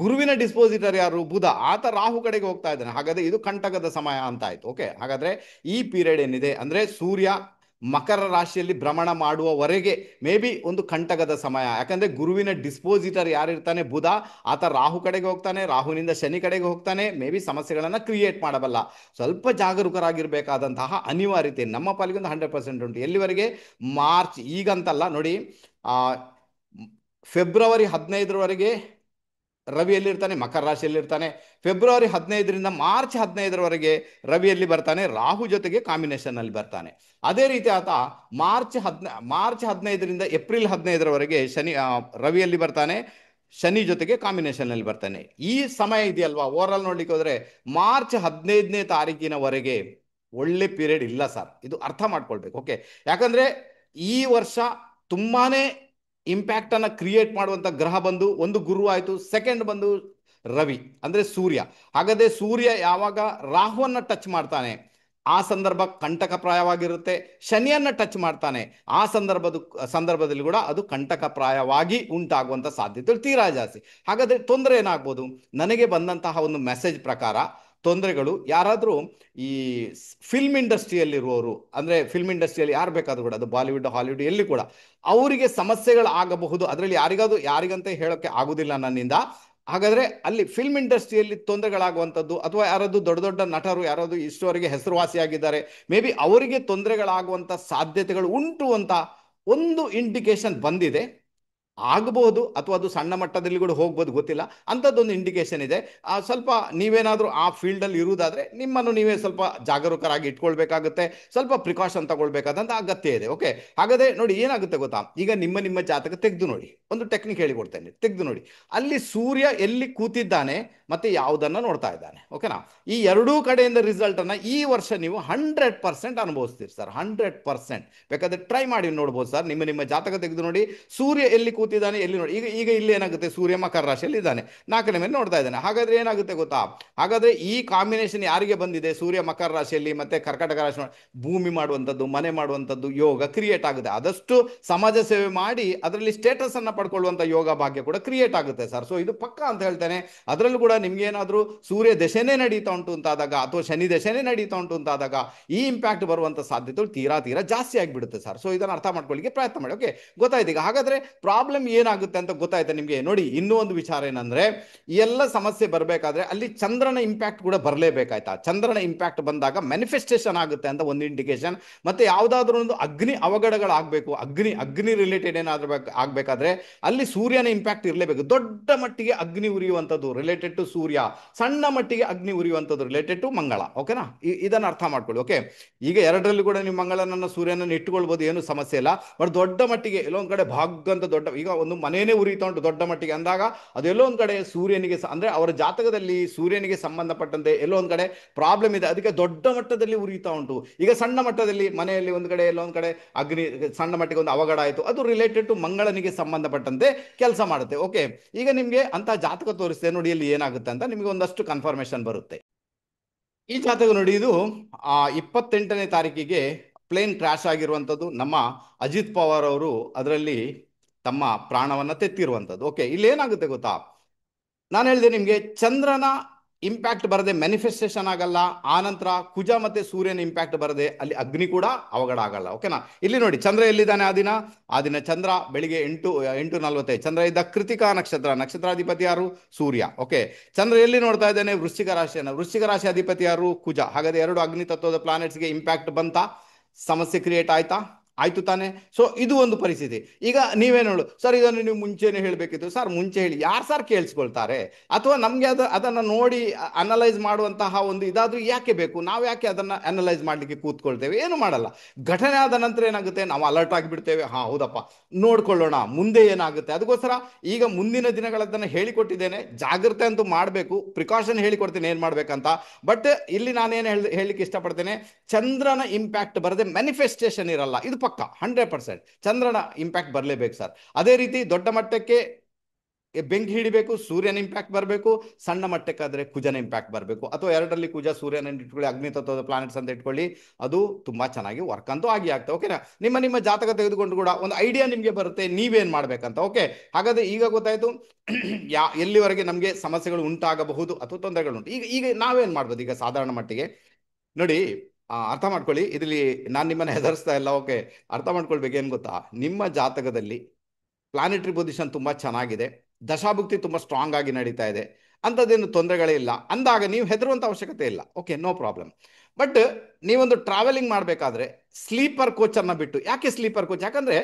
ಗುರುವಿನ ಡಿಸ್ಪೋಸಿಟರ್ ಯಾರು, ಬುಧ. ಆತ ರಾಹು ಕಡೆಗೆ ಹೋಗ್ತಾ ಇದ್ದಾನೆ, ಹಾಗಾದ್ರೆ ಇದು ಕಂಟಕದ ಸಮಯ ಅಂತ ಆಯ್ತು. ಓಕೆ, ಹಾಗಾದ್ರೆ ಈ ಪೀರಿಯಡ್ ಏನಿದೆ ಅಂದ್ರೆ ಸೂರ್ಯ ಮಕರ ರಾಶಿಯಲ್ಲಿ ಭ್ರಮಣ ಮಾಡುವವರೆಗೆ ಮೇ ಬಿ ಒಂದು ಕಂಟಕದ ಸಮಯ. ಯಾಕಂದ್ರೆ ಗುರುವಿನ ಡಿಸ್ಪೋಸಿಟರ್ ಯಾರಿರ್ತಾನೆ, ಬುಧ, ಆತ ರಾಹು ಕಡೆಗೆ ಹೋಗ್ತಾನೆ, ರಾಹುನಿಂದ ಶನಿ ಕಡೆಗೆ ಹೋಗ್ತಾನೆ. ಮೇ ಬಿ ಸಮಸ್ಯೆಗಳನ್ನ ಕ್ರಿಯೇಟ್ ಮಾಡಬಲ್ಲ. ಸ್ವಲ್ಪ ಜಾಗರೂಕರಾಗಿರ್ಬೇಕಾದಂತಹ ಅನಿವಾರ್ಯತೆ ನಮ್ಮ ಪಾಲಿಗೊಂದು 100% ಉಂಟು. ಎಲ್ಲಿವರೆಗೆ, ಮಾರ್ಚ್, ಈಗಂತಲ್ಲ ನೋಡಿ, ಆ ಫೆಬ್ರವರಿ 15ರವರೆಗೆ ರವಿಯಲ್ಲಿರ್ತಾನೆ, ಮಕರ ರಾಶಿಯಲ್ಲಿರ್ತಾನೆ. ಫೆಬ್ರವರಿ 15ರಿಂದ ಮಾರ್ಚ್ 15ರವರೆಗೆ ರವಿಯಲ್ಲಿ ಬರ್ತಾನೆ, ರಾಹು ಜೊತೆಗೆ ಕಾಂಬಿನೇಷನ್ ಅಲ್ಲಿ ಬರ್ತಾನೆ. ಅದೇ ರೀತಿ ಆತ ಮಾರ್ಚ್ 15ರಿಂದ ಏಪ್ರಿಲ್ 15ರವರೆಗೆ ರವಿಯಲ್ಲಿ ಬರ್ತಾನೆ, ಶನಿ ಜೊತೆಗೆ ಕಾಂಬಿನೇಷನ್ ಅಲ್ಲಿ ಬರ್ತಾನೆ. ಈ ಸಮಯ ಇದೆಯಲ್ವಾ, ಓವರ್ ಆಲ್ ನೋಡ್ಲಿಕ್ಕೆ ಹೋದ್ರೆ ಮಾರ್ಚ್ 15ನೇ ತಾರೀಕಿನವರೆಗೆ ಒಳ್ಳೆ ಪೀರಿಯಡ್ ಇಲ್ಲ ಸರ್, ಇದು ಅರ್ಥ ಮಾಡ್ಕೊಳ್ಬೇಕು. ಓಕೆ, ಯಾಕಂದ್ರೆ ಈ ವರ್ಷ ತುಂಬಾನೇ ಇಂಪ್ಯಾಕ್ಟ್ ಅನ್ನ ಕ್ರಿಯೇಟ್ ಮಾಡುವಂತ ಗ್ರಹ ಬಂದು ಒಂದು ಗುರು ಆಯ್ತು, ಸೆಕೆಂಡ್ ಬಂದು ರವಿ ಅಂದ್ರೆ ಸೂರ್ಯ. ಹಾಗಾದ್ರೆ ಸೂರ್ಯ ಯಾವಾಗ ರಾಹುವನ್ನ ಟಚ್ ಮಾಡ್ತಾನೆ ಆ ಸಂದರ್ಭ ಕಂಟಕಪ್ರಾಯವಾಗಿರುತ್ತೆ, ಶನಿಯನ್ನ ಟಚ್ ಮಾಡ್ತಾನೆ ಆ ಸಂದರ್ಭದಲ್ಲಿ ಕೂಡ ಅದು ಕಂಟಕಪ್ರಾಯವಾಗಿ ಉಂಟಾಗುವಂತ ಸಾಧ್ಯತೆಗಳು ತೀರಾ ಜಾಸ್ತಿ. ಹಾಗಾದ್ರೆ ತೊಂದರೆ ಏನಾಗ್ಬೋದು, ನನಗೆ ಬಂದಂತಹ ಒಂದು ಮೆಸೇಜ್ ಪ್ರಕಾರ ತೊಂದರೆಗಳು ಯಾರಾದರೂ ಈ ಫಿಲ್ಮ್ ಇಂಡಸ್ಟ್ರಿಯಲ್ಲಿರುವವರು, ಅಂದ್ರೆ ಫಿಲ್ಮ್ ಇಂಡಸ್ಟ್ರಿಯಲ್ಲಿ ಯಾರು ಬೇಕಾದ್ರೂ ಕೂಡ, ಅದು ಬಾಲಿವುಡ್ ಹಾಲಿವುಡ್ ಎಲ್ಲಿ ಕೂಡ ಅವರಿಗೆ ಸಮಸ್ಯೆಗಳು ಆಗಬಹುದು. ಅದರಲ್ಲಿ ಯಾರಿಗಂತ ಹೇಳೋಕೆ ಆಗುದಿಲ್ಲ ನನ್ನಿಂದ. ಹಾಗಾದ್ರೆ ಅಲ್ಲಿ ಫಿಲ್ಮ್ ಇಂಡಸ್ಟ್ರಿಯಲ್ಲಿ ತೊಂದರೆಗಳಾಗುವಂಥದ್ದು, ಅಥವಾ ಯಾರಾದ್ರು ದೊಡ್ಡ ದೊಡ್ಡ ನಟರು ಯಾರಾದ್ರು ಇಷ್ಟವರೆಗೆ ಹೆಸರುವಾಸಿಯಾಗಿದ್ದಾರೆ, ಮೇ ಬಿ ಅವರಿಗೆ ತೊಂದರೆಗಳಾಗುವಂತ ಸಾಧ್ಯತೆಗಳು ಉಂಟು ಅಂತ ಒಂದು ಇಂಡಿಕೇಶನ್ ಬಂದಿದೆ. ಆಗಬಹುದು, ಅಥವಾ ಅದು ಸಣ್ಣ ಮಟ್ಟದಲ್ಲಿ ಕೂಡ ಹೋಗ್ಬೋದು, ಗೊತ್ತಿಲ್ಲ. ಅಂಥದ್ದೊಂದು ಇಂಡಿಕೇಶನ್ ಇದೆ. ಸ್ವಲ್ಪ ನೀವೇನಾದರೂ ಆ ಫೀಲ್ಡಲ್ಲಿ ಇರುವುದಾದ್ರೆ ನಿಮ್ಮನ್ನು ನೀವೇ ಸ್ವಲ್ಪ ಜಾಗರೂಕರಾಗಿ ಇಟ್ಕೊಳ್ಬೇಕಾಗುತ್ತೆ, ಸ್ವಲ್ಪ ಪ್ರಿಕಾಷನ್ ತಗೊಳ್ಬೇಕಾದಂತ ಅಗತ್ಯ ಇದೆ. ಓಕೆ, ಹಾಗಾದ್ರೆ ನೋಡಿ ಏನಾಗುತ್ತೆ ಗೊತ್ತಾ, ಈಗ ನಿಮ್ಮ ಜಾತಕ ತೆಗೆದು ನೋಡಿ, ಒಂದು ಟೆಕ್ನಿಕ್ ಹೇಳಿಕೊಡ್ತೇನೆ, ತೆಗೆದು ನೋಡಿ. ಅಲ್ಲಿ ಸೂರ್ಯ ಎಲ್ಲಿ ಕೂತಿದ್ದಾನೆ ಮತ್ತೆ ಯಾವುದನ್ನ ನೋಡ್ತಾ ಇದ್ದಾನೆ. ಓಕೆನಾ, ಈ ಎರಡೂ ಕಡೆಯಿಂದ ರಿಸಲ್ಟ್ ಅನ್ನ ಈ ವರ್ಷ ನೀವು 100% ಅನುಭವಿಸ್ತೀರಿ ಸರ್, 100%. ಬೇಕಾದ್ರೆ ಟ್ರೈ ಮಾಡಿ ನೋಡ್ಬೋದು ಸರ್. ನಿಮ್ಮ ಜಾತಕ ತೆಗೆದು ನೋಡಿ, ಸೂರ್ಯ ಎಲ್ಲಿ ಕೂತಿದ್ದಾನೆ, ಎಲ್ಲಿ ನೋಡಿ. ಈಗ ಇಲ್ಲಿ ಏನಾಗುತ್ತೆ, ಸೂರ್ಯ ಮಕರ ರಾಶಿಯಲ್ಲಿ ಇದ್ದಾನೆ, 4ನೇ ಮೇಲೆ ನೋಡ್ತಾ ಇದ್ದಾನೆ. ಹಾಗಾದ್ರೆ ಏನಾಗುತ್ತೆ ಗೊತ್ತಾ, ಹಾಗಾದ್ರೆ ಈ ಕಾಂಬಿನೇಷನ್ ಯಾರಿಗೆ ಬಂದಿದೆ, ಸೂರ್ಯ ಮಕರ ರಾಶಿಯಲ್ಲಿ ಮತ್ತೆ ಕರ್ಕಾಟಕ ರಾಶಿ, ಭೂಮಿ ಮಾಡುವಂಥದ್ದು, ಮನೆ ಮಾಡುವಂಥದ್ದು ಯೋಗ ಕ್ರಿಯೇಟ್ ಆಗುತ್ತೆ. ಆದಷ್ಟು ಸಮಾಜ ಸೇವೆ ಮಾಡಿ ಅದರಲ್ಲಿ ಸ್ಟೇಟಸ್ ಅನ್ನ ಪಡ್ಕೊಳ್ಳುವಂತ ಯೋಗ ಭಾಗ್ಯ ಕೂಡ ಕ್ರಿಯೇಟ್ ಆಗುತ್ತೆ ಸರ್. ಸೊ ಇದು ಪಕ್ಕ ಅಂತ ಹೇಳ್ತೇನೆ. ಅದರಲ್ಲೂ ಕೂಡ ನಿಮ್ಗೆ ಏನಾದರೂ ಸೂರ್ಯ ದಶೆನೇ ನಡೀತಾ ಉಂಟು ಅಂತಾದಾಗ, ಅಥವಾ ಶನಿ ದಶೆನೇ ನಡೀತಾ ಉಂಟು ಅಂತಾದಾಗ ಈ ಇಂಪ್ಯಾಕ್ಟ್ ಬರುವಂತ ಸಾಧ್ಯತೆಗಳು ತೀರಾ ಜಾಸ್ತಿ ಆಗಿಬಿಡುತ್ತೆ ಸರ್. ಸೊ ಇದನ್ನು ಅರ್ಥ ಮಾಡ್ಕೊಳ್ಳಿಕ್ಕೆ ಪ್ರಯತ್ನ ಮಾಡಿ. ಓಕೆ, ಗೊತ್ತಾಯ್ತು. ಈಗ ಹಾಗಾದ್ರೆ ಪ್ರಾಬ್ಲಮ್ ಏನಾಗುತ್ತೆ ಅಂತ ಗೊತ್ತಾಯ್ತಾ ನಿಮ್ಗೆ. ನೋಡಿ, ಇನ್ನೂ ಒಂದು ವಿಚಾರ ಏನಂದ್ರೆ, ಈ ಎಲ್ಲ ಸಮಸ್ಯೆ ಬರಬೇಕಾದ್ರೆ ಅಲ್ಲಿ ಚಂದ್ರನ ಇಂಪ್ಯಾಕ್ಟ್ ಕೂಡ ಬರಲೇಬೇಕಾಯ್ತಾ. ಚಂದ್ರನ ಇಂಪ್ಯಾಕ್ಟ್ ಬಂದಾಗ ಮ್ಯಾನಿಫೆಸ್ಟೇಷನ್ ಆಗುತ್ತೆ ಅಂತ ಒಂದು ಇಂಡಿಕೇಶನ್. ಮತ್ತೆ ಯಾವುದಾದ್ರೂ ಒಂದು ಅಗ್ನಿ ಅವಘಡಗಳಾಗಬೇಕು, ಅಗ್ನಿ ರಿಲೇಟೆಡ್ ಏನಾದ್ರೂ ಆಗ್ಬೇಕಾದ್ರೆ ಅಲ್ಲಿ ಸೂರ್ಯನ ಇಂಪ್ಯಾಕ್ಟ್ ಇರಲೇಬೇಕು. ದೊಡ್ಡ ಮಟ್ಟಿಗೆ ಅಗ್ನಿ ಉರಿಯುವಂಥದ್ದು ರಿಲೇಟೆಡ್ ಟು ಸೂರ್ಯ, ಸಣ್ಣ ಮಟ್ಟಿಗೆ ಅಗ್ನಿ ಉರಿಯುವಂಥದ್ದು ರಿಲೇಟೆಡ್ ಟು ಮಂಗಳ. ಓಕೆನಾ, ಇದನ್ನು ಅರ್ಥ ಮಾಡ್ಕೊಳ್ಳಿ. ಓಕೆ, ಈಗ ಎರಡರಲ್ಲಿ ಕೂಡ ನೀವು ಮಂಗಳನನ್ನ ಸೂರ್ಯನನ್ನು ಇಟ್ಟುಕೊಳ್ಬಹುದು, ಏನು ಸಮಸ್ಯೆ ಇಲ್ಲ. ಬಟ್ ದೊಡ್ಡ ಮಟ್ಟಿಗೆ ಎಲ್ಲೊಂದ್ ಕಡೆ ಭಾಗಂತ ದೊಡ್ಡ, ಈಗ ಒಂದು ಮನೇನೆ ಉರಿತಾ ಉಂಟು ದೊಡ್ಡ ಮಟ್ಟಿಗೆ ಅಂದಾಗ ಅದು ಎಲ್ಲೋ ಒಂದ್ ಕಡೆ ಸೂರ್ಯನಿಗೆ ಅಂದ್ರೆ ಅವರ ಜಾತಕದಲ್ಲಿ ಸೂರ್ಯನಿಗೆ ಸಂಬಂಧಪಟ್ಟಂತೆ ಎಲ್ಲೋ ಒಂದ್ ಕಡೆ ಪ್ರಾಬ್ಲಮ್ ಇದೆ, ಅದಕ್ಕೆ ದೊಡ್ಡ ಮಟ್ಟದಲ್ಲಿ ಉರಿತಾ ಉಂಟು. ಈಗ ಸಣ್ಣ ಮಟ್ಟದಲ್ಲಿ ಮನೆಯಲ್ಲಿ ಒಂದ್ ಕಡೆ ಎಲ್ಲೊಂದ್ ಕಡೆ ಅಗ್ನಿ ಸಣ್ಣ ಮಟ್ಟಿಗೆ ಒಂದು ಅವಘಡ ಆಯಿತು, ಅದು ರಿಲೇಟೆಡ್ ಟು ಮಂಗಳನಿಗೆ ಸಂಬಂಧಪಟ್ಟಂತೆ ಕೆಲಸ ಮಾಡುತ್ತೆ. ಓಕೆ, ಈಗ ನಿಮ್ಗೆ ಅಂತ ಜಾತಕ ತೋರಿಸ್ತೇನೆ ನೋಡಿ, ಅಲ್ಲಿ ಏನಾಗುತ್ತೆ ಅಂತ ನಿಮಗೆ ಒಂದಷ್ಟು ಕನ್ಫರ್ಮೇಶನ್ ಬರುತ್ತೆ. ಈ ಜಾತಕ ನೋಡಿ, ಇದು 28ನೇ ತಾರೀಕಿಗೆ ಪ್ಲೇನ್ ಕ್ರ್ಯಾಶ್ ಆಗಿರುವಂಥದ್ದು, ನಮ್ಮ ಅಜಿತ್ ಪವಾರ್ ಅವರು ಅದರಲ್ಲಿ ತಮ್ಮ ಪ್ರಾಣವನ್ನು ತೆತ್ತಿರುವಂಥದ್ದು. ಓಕೆ, ಇಲ್ಲಿ ಏನಾಗುತ್ತೆ ಗೊತ್ತಾ, ನಾನು ಹೇಳಿದೆ ನಿಮಗೆ ಚಂದ್ರನ ಇಂಪ್ಯಾಕ್ಟ್ ಬರದೆ ಮ್ಯಾನಿಫೆಸ್ಟೇಷನ್ ಆಗಲ್ಲ. ಆನಂತರ ಕುಜ ಮತ್ತೆ ಸೂರ್ಯನ ಇಂಪ್ಯಾಕ್ಟ್ ಬರದೆ ಅಲ್ಲಿ ಅಗ್ನಿ ಕೂಡ ಅವಘಡ ಆಗಲ್ಲ. ಓಕೆನಾ, ಇಲ್ಲಿ ನೋಡಿ ಚಂದ್ರ ಎಲ್ಲಿದ್ದಾನೆ ಆ ದಿನ ಚಂದ್ರ ಬೆಳಿಗ್ಗೆ 8:45 ಚಂದ್ರ ಇದ್ದ ಕೃತಿಕಾ ನಕ್ಷತ್ರ, ನಕ್ಷತ್ರಾಧಿಪತಿ ಯಾರು? ಸೂರ್ಯ. ಓಕೆ, ಚಂದ್ರ ಎಲ್ಲಿ ನೋಡ್ತಾ ಇದ್ದಾನೆ? ವೃಶ್ಚಿಕ ರಾಶಿಯನ್ನು. ವೃಶ್ಚಿಕ ರಾಶಿ ಅಧಿಪತಿ ಯಾರು? ಕುಜ. ಹಾಗಾದ್ರೆ ಎರಡು ಅಗ್ನಿ ತತ್ವದ ಪ್ಲಾನೆಟ್ಸ್ಗೆ ಇಂಪ್ಯಾಕ್ಟ್ ಬಂತ, ಸಮಸ್ಯೆ ಕ್ರಿಯೇಟ್ ಆಯ್ತಾ? ಆಯ್ತು ತಾನೆ. ಸೊ ಇದು ಒಂದು ಪರಿಸ್ಥಿತಿ. ಈಗ ನೀವೇನು ಹೇಳು ಸರ್, ಇದನ್ನು ನೀವು ಮುಂಚೆನೆ ಹೇಳಬೇಕಿತ್ತು. ಸರ್ ಮುಂಚೆ ಹೇಳಿ, ಯಾರು ಸರ್ ಕೇಳಿಸ್ಕೊಳ್ತಾರೆ? ಅಥವಾ ನಮಗೆ ಅದನ್ನು ನೋಡಿ ಅನಲೈಸ್ ಮಾಡುವಂತಹ ಒಂದು ಇದಾದ್ರೂ ಯಾಕೆ ಬೇಕು? ನಾವು ಯಾಕೆ ಅದನ್ನು ಅನಲೈಸ್ ಮಾಡಲಿಕ್ಕೆ ಕೂತ್ಕೊಳ್ತೇವೆ? ಏನು ಮಾಡಲ್ಲ. ಘಟನೆ ಆದ ನಂತರ ಏನಾಗುತ್ತೆ, ನಾವು ಅಲರ್ಟ್ ಆಗಿಬಿಡ್ತೇವೆ. ಹಾ ಹೌದಪ್ಪ, ನೋಡ್ಕೊಳ್ಳೋಣ ಮುಂದೆ ಏನಾಗುತ್ತೆ. ಅದಕ್ಕೋಸ್ಕರ ಈಗ ಮುಂದಿನ ದಿನಗಳದ್ದನ್ನು ಹೇಳಿಕೊಟ್ಟಿದ್ದೇನೆ. ಜಾಗ್ರತೆ ಅಂತೂ ಮಾಡಬೇಕು, ಪ್ರಿಕಾಷನ್ ಹೇಳಿಕೊಡ್ತೇನೆ ಏನು ಮಾಡ್ಬೇಕಂತ. ಬಟ್ ಇಲ್ಲಿ ನಾನೇನು ಹೇಳಲಿಕ್ಕೆ ಇಷ್ಟಪಡ್ತೇನೆ, ಚಂದ್ರನ ಇಂಪ್ಯಾಕ್ಟ್ ಬರದೆ ಮ್ಯಾನಿಫೆಸ್ಟೇಷನ್ ಇರಲ್ಲ, ಇದು ಪಕ್ಕ 100%. ಚಂದ್ರನ ಇಂಪ್ಯಾಕ್ಟ್ ಬರಲೇಬೇಕು ಸರ್. ಅದೇ ರೀತಿ ದೊಡ್ಡ ಮಟ್ಟಕ್ಕೆ ಬೆಂಕಿ ಹಿಡಿಬೇಕು, ಸೂರ್ಯನ ಇಂಪ್ಯಾಕ್ಟ್ ಬರಬೇಕು. ಸಣ್ಣ ಮಟ್ಟಕ್ಕಾದ್ರೆ ಕುಜನ ಇಂಪ್ಯಾಕ್ಟ್ ಬರಬೇಕು. ಅಥವಾ ಎರಡರಲ್ಲಿ ಕುಜ ಸೂರ್ಯನ ಇಟ್ಕೊಳ್ಳಿ, ಅಗ್ನಿ ತತ್ವದ ಪ್ಲಾನೆಟ್ಸ್ ಅಂತ ಇಟ್ಕೊಳ್ಳಿ, ಅದು ತುಂಬಾ ಚೆನ್ನಾಗಿ ವರ್ಕ್ ಅಂತೂ ಆಗ್ತದೆ. ಓಕೆನಾ, ನಿಮ್ಮ ಜಾತಕ ತೆಗೆದುಕೊಂಡು ಕೂಡ ಒಂದು ಐಡಿಯಾ ನಿಮಗೆ ಬರುತ್ತೆ ನೀವೇನ್ ಮಾಡ್ಬೇಕಂತ. ಓಕೆ, ಹಾಗಾದ್ರೆ ಈಗ ಗೊತ್ತಾಯ್ತು ಎಲ್ಲಿವರೆಗೆ ನಮಗೆ ಸಮಸ್ಯೆಗಳು ಉಂಟಾಗಬಹುದು ಅಥವಾ ತೊಂದರೆಗಳು ಉಂಟು. ಈಗ ನಾವೇನ್ ಮಾಡ್ಬೋದು? ಈಗ ಸಾಧಾರಣ ಮಟ್ಟಿಗೆ ನೋಡಿ, ಅರ್ಥ ಮಾಡ್ಕೊಳ್ಳಿ, ಇದರಲ್ಲಿ ನಾನು ನಿಮ್ಮನ್ನ ಹೆದರಿಸ್ತಾ ಇಲ್ಲ. ಓಕೆ, ಅರ್ಥ ಮಾಡ್ಕೊಳ್ಬೇಕು. ಏನು ಗೊತ್ತಾ, ನಿಮ್ಮ ಜಾತಕದಲ್ಲಿ ಪ್ಲಾನೆಟರಿ ಪೊಸಿಷನ್ ತುಂಬಾ ಚೆನ್ನಾಗಿದೆ, ದಶಾಭುಕ್ತಿ ತುಂಬಾ ಸ್ಟ್ರಾಂಗ್ ಆಗಿ ನಡೀತಾ ಇದೆ, ಅಂಥದ್ದೇನು ತೊಂದರೆಗಳೇ ಇಲ್ಲ ಅಂದಾಗ ನೀವು ಹೆದರುವಂಥ ಅವಶ್ಯಕತೆ ಇಲ್ಲ. Okay, no problem. ಬಟ್ ನೀವೊಂದು ಟ್ರಾವೆಲಿಂಗ್ ಮಾಡಬೇಕಾದ್ರೆ ಸ್ಲೀಪರ್ ಕೋಚನ್ನು ಬಿಟ್ಟು, ಯಾಕೆ ಸ್ಲೀಪರ್ ಕೋಚ್? ಯಾಕಂದ್ರೆ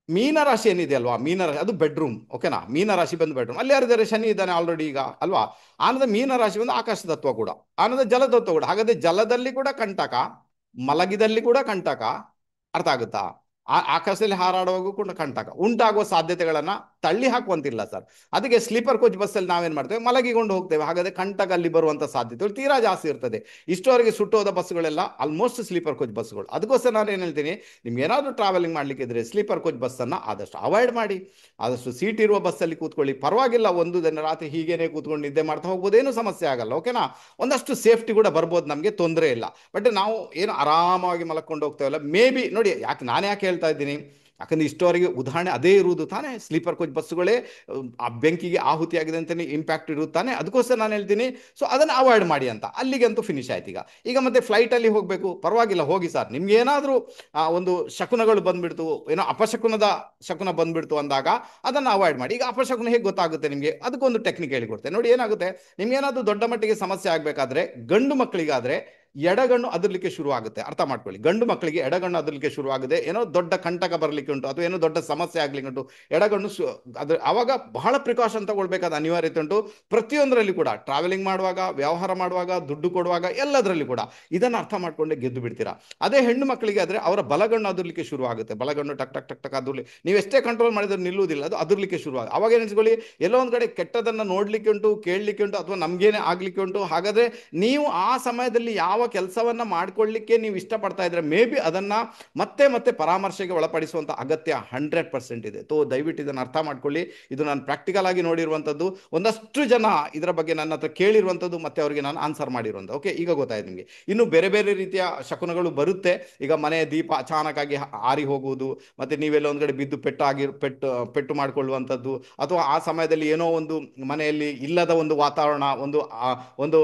ಮೀನರಾಶಿ ಏನಿದೆ ಅಲ್ವಾ, ಮೀನರಾಶಿ ಅದು ಬೆಡ್ರೂಮ್. ಓಕೆನಾ, ಮೀನರಾಶಿ ಬಂದು ಬೆಡ್ರೂಮ್, ಅಲ್ಲಿ ಯಾರಿದ್ದಾರೆ? ಶನಿ ಇದ್ದಾನೆ ಆಲ್ರೆಡಿ ಈಗ ಅಲ್ವಾ. ಆನಂದ ಮೀನರಾಶಿ ಬಂದು ಆಕಾಶ ತತ್ವ ಕೂಡ, ಆನಂದ ಜಲತತ್ವ ಕೂಡ. ಹಾಗಾದ್ರೆ ಜಲದಲ್ಲಿ ಕೂಡ ಕಂಟಕ, ಮಲಗಿದಲ್ಲಿ ಕೂಡ ಕಂಟಕ. ಅರ್ಥ ಆಗುತ್ತಾ? ಆಕಾಶದಲ್ಲಿ ಹಾರಾಡುವಾಗೂ ಕೂಡ ಕಂಟಕ ಉಂಟಾಗುವ ಸಾಧ್ಯತೆಗಳನ್ನ ತಳ್ಳಿ ಹಾಕುವಂತಿಲ್ಲ ಸರ್. ಅದಕ್ಕೆ ಸ್ಲೀಪರ್ ಕೋಚ್ ಬಸ್ಸಲ್ಲಿ ನಾವೇನ್ ಮಾಡ್ತೇವೆ, ಮಲಗಿಕೊಂಡು ಹೋಗ್ತೇವೆ. ಹಾಗಾದ್ರೆ ಕಂಟಕ ಅಲ್ಲಿ ಬರುವಂತ ಸಾಧ್ಯತೆಗಳು ತೀರಾ ಜಾಸ್ತಿ ಇರ್ತದೆ. ಇಷ್ಟವರೆಗೆ ಸುಟ್ಟೋದ ಬಸ್ಗಳೆಲ್ಲ ಆಲ್ಮೋಸ್ಟ್ ಸ್ಲೀಪರ್ ಕೋಚ್ ಬಸ್ಗಳು. ಅದಕ್ಕೋಸ್ಕರ ನಾನು ಏನು ಹೇಳ್ತೀನಿ, ನಿಮ್ಗೆ ಏನಾದರೂ ಟ್ರಾವೆಲಿಂಗ್ ಮಾಡ್ಲಿಕ್ಕೆ ಇದ್ರೆ ಸ್ಲೀಪರ್ ಕೋಚ್ ಬಸ್ಸನ್ನು ಆದಷ್ಟು ಅವಾಯ್ಡ್ ಮಾಡಿ. ಆದಷ್ಟು ಸೀಟ್ ಇರುವ ಬಸ್ಸಲ್ಲಿ ಕೂತ್ಕೊಳ್ಳಿ, ಪರವಾಗಿಲ್ಲ. ಒಂದು ದಿನ ರಾತ್ರಿ ಹೀಗೇನೆ ಕೂತ್ಕೊಂಡು ನಿದ್ದೆ ಮಾಡ್ತಾ ಹೋಗ್ಬೋದು, ಏನು ಸಮಸ್ಯೆ ಆಗಲ್ಲ. ಓಕೆನಾ, ಒಂದಷ್ಟು ಸೇಫ್ಟಿ ಕೂಡ ಬರ್ಬೋದು, ನಮಗೆ ತೊಂದರೆ ಇಲ್ಲ. ಬಟ್ ನಾವು ಏನು ಆರಾಮಾಗಿ ಮಲಕೊಂಡು ಹೋಗ್ತೇವಲ್ಲ, ಮೇ ಬಿ ನೋಡಿ, ಯಾಕೆ ಹೇಳ್ತಾ ಇದ್ದೀನಿ, ಯಾಕಂದ್ರೆ ಇಷ್ಟವರೆಗೆ ಉದಾಹರಣೆ ಅದೇ ಇರುವುದು ತಾನೇ. ಸ್ಲೀಪರ್ ಕೋಚ್ ಬಸ್ಸುಗಳೇ ಆ ಬೆಂಕಿಗೆ ಆಹುತಿಯಾಗಿದೆ ಅಂತಲೇ ಇಂಪ್ಯಾಕ್ಟ್ ಇರುತ್ತಾನೆ. ಅದಕ್ಕೋಸ್ಕರ ನಾನು ಹೇಳ್ತೀನಿ, ಸೊ ಅದನ್ನು ಅವಾಯ್ಡ್ ಮಾಡಿ ಅಂತ. ಅಲ್ಲಿಗೆ ಅಂತೂ ಫಿನಿಶ್ ಆಯ್ತು. ಈಗ ಮತ್ತೆ ಫ್ಲೈಟಲ್ಲಿ ಹೋಗಬೇಕು, ಪರವಾಗಿಲ್ಲ ಹೋಗಿ ಸರ್. ನಿಮ್ಗೆ ಏನಾದರೂ ಒಂದು ಶಕುನಗಳು ಬಂದ್ಬಿಡ್ತು, ಏನೋ ಅಪಶಕುನದ ಶಕುನ ಬಂದ್ಬಿಡ್ತು ಅಂದಾಗ ಅದನ್ನು ಅವಾಯ್ಡ್ ಮಾಡಿ. ಈಗ ಅಪಶಕುನ ಹೇಗೆ ಗೊತ್ತಾಗುತ್ತೆ ನಿಮಗೆ? ಅದಕ್ಕೊಂದು ಟೆಕ್ನಿಕ್ ಹೇಳಿಕೊಡ್ತೇನೆ ನೋಡಿ. ಏನಾಗುತ್ತೆ, ನಿಮ್ಗೆ ಏನಾದರೂ ದೊಡ್ಡ ಮಟ್ಟಿಗೆ ಸಮಸ್ಯೆ ಆಗಬೇಕಾದ್ರೆ, ಗಂಡು ಮಕ್ಕಳಿಗಾದ್ರೆ ಎಡಗಣ್ಣು ಅದರ್ಲಿಕ್ಕೆ ಶುರು ಆಗುತ್ತೆ. ಅರ್ಥ ಮಾಡ್ಕೊಳ್ಳಿ, ಗಂಡು ಮಕ್ಕಳಿಗೆ ಎಡಗಣ್ಣು ಅದರ್ಲಿಕ್ಕೆ ಶುರು ಆಗುತ್ತೆ. ಏನೋ ದೊಡ್ಡ ಕಂಟಕ ಬರಲಿಕ್ಕೆ ಉಂಟು ಅಥವಾ ಏನೋ ದೊಡ್ಡ ಸಮಸ್ಯೆ ಆಗ್ಲಿಕ್ಕೆ ಉಂಟು, ಎಡಗಣ್ಣು ಅದ್ರ ಅವಾಗ ಬಹಳ ಪ್ರಿಕಾಷನ್ ತಗೊಳ್ಬೇಕಾದ ಅನಿವಾರ್ಯತೆ ಉಂಟು. ಪ್ರತಿಯೊಂದರಲ್ಲಿ ಕೂಡ, ಟ್ರಾವೆಲಿಂಗ್ ಮಾಡುವಾಗ, ವ್ಯವಹಾರ ಮಾಡುವಾಗ, ದುಡ್ಡು ಕೊಡುವಾಗ, ಎಲ್ಲದರಲ್ಲಿ ಕೂಡ ಇದನ್ನು ಅರ್ಥ ಮಾಡ್ಕೊಂಡೆ ಗೆದ್ದು ಬಿಡ್ತೀರಾ. ಅದೇ ಹೆಣ್ಣು ಮಕ್ಕಳಿಗೆ ಆದ್ರೆ ಅವರ ಬಲಗಣ್ಣು ಅದರ್ಲಿಕ್ಕೆ ಶುರು ಆಗುತ್ತೆ. ಬಲಗಣ್ಣು ಟಕ್ ಟಕ್ ಟಕ್ ಟಕ್ ಅದ್ರಲ್ಲಿ ನೀವು ಎಷ್ಟೇ ಕಂಟ್ರೋಲ್ ಮಾಡಿದ್ರೆ ನಿಲ್ಲುವುದಿಲ್ಲ, ಅದು ಅದರ್ಲಿಕ್ಕೆ ಶುರು ಆಗುತ್ತೆ. ಅವಾಗ ಏನಿಸ್ಕೊಳ್ಳಿ, ಎಲ್ಲೋ ಒಂದ್ ಕಡೆ ಕೆಟ್ಟದನ್ನ ನೋಡ್ಲಿಕ್ಕೆ ಉಂಟು, ಕೇಳಲಿಕ್ಕೆ ಉಂಟು, ಅಥವಾ ನಮ್ಗೇನೆ ಆಗ್ಲಿಕ್ಕೆ ಉಂಟು. ಹಾಗಾದ್ರೆ ನೀವು ಆ ಸಮಯದಲ್ಲಿ ಯಾವ ಕೆಲಸವನ್ನ ಮಾಡ್ಕೊಳ್ಳಿಕ್ಕೆ ನೀವು ಇಷ್ಟಪಡ್ತಾ ಇದ್ರೆ, ಮೇ ಬಿ ಅದನ್ನ ಮತ್ತೆ ಮತ್ತೆ ಪರಾಮರ್ಶೆಗೆ ಒಳಪಡಿಸುವಂತ ಅಗತ್ಯ 100% ಇದೆ. ದಯವಿಟ್ಟು ಇದನ್ನು ಅರ್ಥ ಮಾಡ್ಕೊಳ್ಳಿ. ಇದು ನಾನು ಪ್ರಾಕ್ಟಿಕಲ್ ಆಗಿ ನೋಡಿರುವಂತದ್ದು, ಒಂದಷ್ಟು ಜನ ಇದರ ಬಗ್ಗೆ ನನ್ನ ಹತ್ರ ಕೇಳಿರುವಂತದ್ದು, ಮತ್ತೆ ಅವರಿಗೆ ನಾನು ಆನ್ಸರ್ ಮಾಡಿರುವಂತ. ಓಕೆ, ಈಗ ಗೊತ್ತಾಯ್ತು ನಿಮಗೆ. ಇನ್ನು ಬೇರೆ ಬೇರೆ ರೀತಿಯ ಶಕುನಗಳು ಬರುತ್ತೆ. ಈಗ ಮನೆಯ ದೀಪ ಅಚಾನಕ್ ಆಗಿ ಆರಿ ಹೋಗುವುದು, ಮತ್ತೆ ನೀವೆಲ್ಲ ಒಂದ್ ಕಡೆ ಬಿದ್ದು ಪೆಟ್ಟು ಮಾಡಿಕೊಳ್ಳುವಂಥದ್ದು, ಅಥವಾ ಆ ಸಮಯದಲ್ಲಿ ಏನೋ ಒಂದು ಮನೆಯಲ್ಲಿ ಇಲ್ಲದ ಒಂದು ವಾತಾವರಣ, ಒಂದು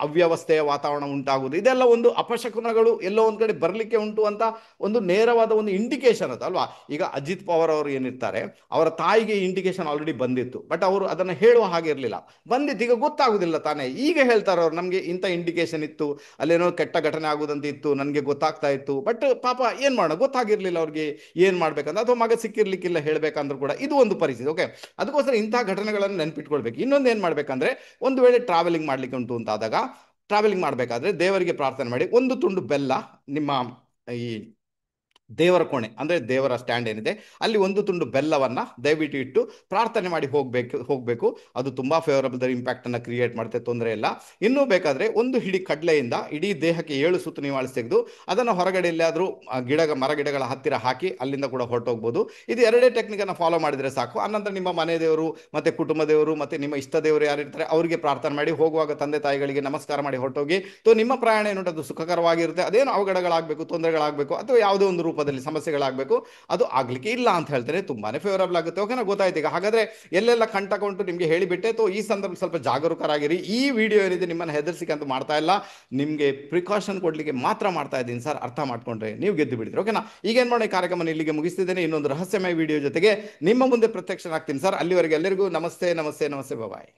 ಅವ್ಯವಸ್ಥೆಯ ವಾತಾವರಣ ಉಂಟಾಗುವುದು, ಇದೆಲ್ಲ ಒಂದು ಅಪಶಕುನಗಳು ಎಲ್ಲೋ ಒಂದ್ ಕಡೆ ಬರ್ಲಿಕ್ಕೆ ಉಂಟು ಅಂತ ಒಂದು ನೇರವಾದ ಒಂದು ಇಂಡಿಕೇಶನ್ ಅದು ಅಲ್ವಾ. ಈಗ ಅಜಿತ್ ಪವಾರ್ ಅವರು ಏನಿರ್ತಾರೆ, ಅವರ ತಾಯಿಗೆ ಇಂಡಿಕೇಶನ್ ಆಲ್ರೆಡಿ ಬಂದಿತ್ತು, ಬಟ್ ಅವರು ಅದನ್ನು ಹೇಳುವ ಹಾಗೆ ಇರಲಿಲ್ಲ. ಬಂದಿತ್ತು, ಈಗ ಗೊತ್ತಾಗುದಿಲ್ಲ ತಾನೇ. ಈಗ ಹೇಳ್ತಾರೆ ಅವ್ರು, ನಮ್ಗೆ ಇಂಥ ಇಂಡಿಕೇಶನ್ ಇತ್ತು, ಅಲ್ಲೇನೋ ಕೆಟ್ಟ ಘಟನೆ ಆಗುದಂತ ಇತ್ತು, ನನಗೆ ಗೊತ್ತಾಗ್ತಾ ಇತ್ತು, ಬಟ್ ಪಾಪ ಏನ್ ಮಾಡೋಣ, ಗೊತ್ತಾಗಿರ್ಲಿಲ್ಲ ಅವ್ರಿಗೆ ಏನ್ ಮಾಡ್ಬೇಕಂತ. ಅಥವಾ ಮಗ ಸಿಕ್ಕಿರ್ಲಿಕ್ಕಿಲ್ಲ ಹೇಳ್ಬೇಕಂದ್ರೂ ಕೂಡ ಇದು ಒಂದು ಪರಿಸ್ಥಿತಿ. ಓಕೆ, ಅದಕ್ಕೋಸ್ಕರ ಇಂತಹ ಘಟನೆಗಳನ್ನು ನೆನ್ಪಿಟ್ಕೊಳ್ಬೇಕು. ಇನ್ನೊಂದು ಏನ್ ಮಾಡ್ಬೇಕಂದ್ರೆ, ಒಂದು ವೇಳೆ ಟ್ರಾವೆಲಿಂಗ್ ಮಾಡ್ಲಿಕ್ಕೆ ಉಂಟು ಅಂತಾದಾಗ, ಟ್ರಾವೆಲಿಂಗ್ ಮಾಡಬೇಕಾದ್ರೆ ದೇವರಿಗೆ ಪ್ರಾರ್ಥನೆ ಮಾಡಿ, ಒಂದು ತುಂಡು ಬೆಲ್ಲ ನಿಮ್ಮ ಈ ದೇವರ ಕೋಣೆ ಅಂದರೆ ದೇವರ ಸ್ಟ್ಯಾಂಡ್ ಏನಿದೆ ಅಲ್ಲಿ ಒಂದು ತುಂಡು ಬೆಲ್ಲವನ್ನು ದಯವಿಟ್ಟು ಇಟ್ಟು ಪ್ರಾರ್ಥನೆ ಮಾಡಿ ಹೋಗಬೇಕು. ಅದು ತುಂಬ ಫೇವರಬಲ್ ಇಂಪ್ಯಾಕ್ಟನ್ನು ಕ್ರಿಯೇಟ್ ಮಾಡುತ್ತೆ, ತೊಂದರೆ ಇಲ್ಲ. ಇನ್ನೂ ಬೇಕಾದರೆ ಒಂದು ಹಿಡಿ ಕಡಲೆಯಿಂದ ಇಡೀ ದೇಹಕ್ಕೆ 7 ಸುತ್ತು ನಿವಾಳಿಸಿ ತೆಗೆದು ಅದನ್ನು ಹೊರಗಡೆ ಎಲ್ಲಾದರೂ ಮರ ಗಿಡಗಳ ಹತ್ತಿರ ಹಾಕಿ ಅಲ್ಲಿಂದ ಕೂಡ ಹೊರಟೋಗ್ಬೋದು. ಇದು ಎರಡೇ ಟೆಕ್ನಿಕನ್ನು ಫಾಲೋ ಮಾಡಿದರೆ ಸಾಕು. ಅನಂತರ ನಿಮ್ಮ ಮನೆ ದೇವರು ಮತ್ತು ಕುಟುಂಬ ದೇವರು ಮತ್ತು ನಿಮ್ಮ ಇಷ್ಟ ದೇವರು ಯಾರಿರ್ತಾರೆ ಅವರಿಗೆ ಪ್ರಾರ್ಥನೆ ಮಾಡಿ ಹೋಗುವಾಗ ತಂದೆ ತಾಯಿಗಳಿಗೆ ನಮಸ್ಕಾರ ಮಾಡಿ ಹೊರಟೋಗಿ. ನಿಮ್ಮ ಪ್ರಯಾಣ ಏನುಂಟು ಅದು ಸುಖಕರವಾಗಿರುತ್ತೆ. ಅದೇನು ಅವಘಡಗಳಾಗಬೇಕು, ತೊಂದರೆಗಳಾಗಬೇಕು ಅಥವಾ ಯಾವುದೇ ಒಂದು ರೂಪದಲ್ಲಿ ಸಮಸ್ಯೆಗಳಾಗಬೇಕು ಅದು ಆಗಲಿಕ್ಕೆ ಇಲ್ಲ ಅಂತ ಹೇಳ್ತಾರೆ. ತುಂಬಾನೇ ಫೇವರಬಲ್ ಆಗುತ್ತೆ. ಓಕೆನಾ, ಗೊತ್ತಾಯ್ತು ಈಗ. ಹಾಗಾದ್ರೆ ಎಲ್ಲೆಲ್ಲ ಕಂಟಕ ಉಂಟು ನಿಮಗೆ ಹೇಳಿಬಿಟ್ಟೆ. ಈ ಸಂದರ್ಭ ಸ್ವಲ್ಪ ಜಾಗರೂಕರಾಗಿರಿ. ಈ ವಿಡಿಯೋ ಏನಿದೆ ನಿಮ್ಮನ್ನು ಹೆದರ್ಸಿಕೆ ಅಂತ ಮಾಡ್ತಾ ಇಲ್ಲ, ನಿಮಗೆ ಪ್ರಿಕಾಷನ್ ಕೊಡ್ಲಿಕ್ಕೆ ಮಾತ್ರ ಮಾಡ್ತಾ ಇದ್ದೀನಿ ಸರ್. ಅರ್ಥ ಮಾಡ್ಕೊಂಡ್ರೆ ನೀವು ಗೆದ್ದು ಬಿಡಿದ್ರಿ. ಓಕೆನಾ, ಈಗೇನು ಮಾಡಿ ಕಾರ್ಯಕ್ರಮ ಇಲ್ಲಿಗೆ ಮುಗಿಸ್ತಿದ್ದೇನೆ. ಇನ್ನೊಂದು ರಹಸ್ಯಮಯ ವಿಡಿಯೋ ಜೊತೆಗೆ ನಿಮ್ಮ ಮುಂದೆ ಪ್ರತ್ಯಕ್ಷನಾಗ್ತೀನಿ ಸರ್. ಅಲ್ಲಿವರೆಗೆ ಎಲ್ಲರಿಗೂ ನಮಸ್ತೆ ನಮಸ್ತೆ ನಮಸ್ತೆ, ಬಾಯ್.